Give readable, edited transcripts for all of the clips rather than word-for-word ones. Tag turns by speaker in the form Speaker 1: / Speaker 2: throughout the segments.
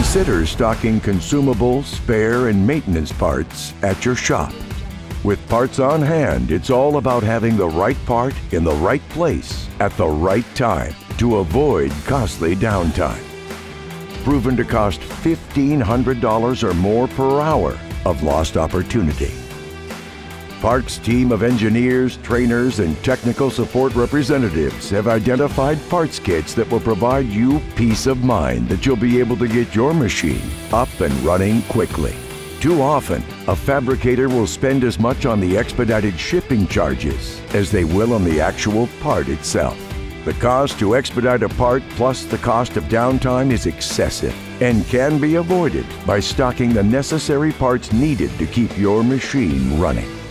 Speaker 1: Consider stocking consumables, spare, and maintenance parts at your shop. With parts on hand, it's all about having the right part in the right place at the right time to avoid costly downtime. Proven to cost $1,500 or more per hour of lost opportunity. Parks' team of engineers, trainers, and technical support representatives have identified parts kits that will provide you peace of mind that you'll be able to get your machine up and running quickly. Too often, a fabricator will spend as much on the expedited shipping charges as they will on the actual part itself. The cost to expedite a part plus the cost of downtime is excessive and can be avoided by stocking the necessary parts needed to keep your machine running.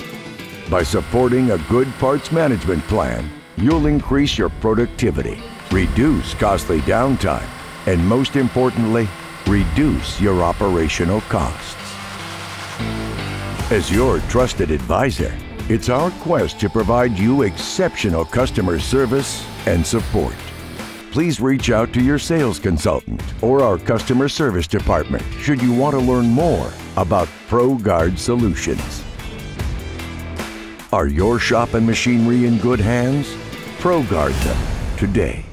Speaker 1: By supporting a good parts management plan, you'll increase your productivity, reduce costly downtime, and most importantly, reduce your operational costs. As your trusted advisor, it's our quest to provide you exceptional customer service and support. Please reach out to your sales consultant or our customer service department should you want to learn more about ProGUARD solutions. Are your shop and machinery in good hands? ProGUARD them today.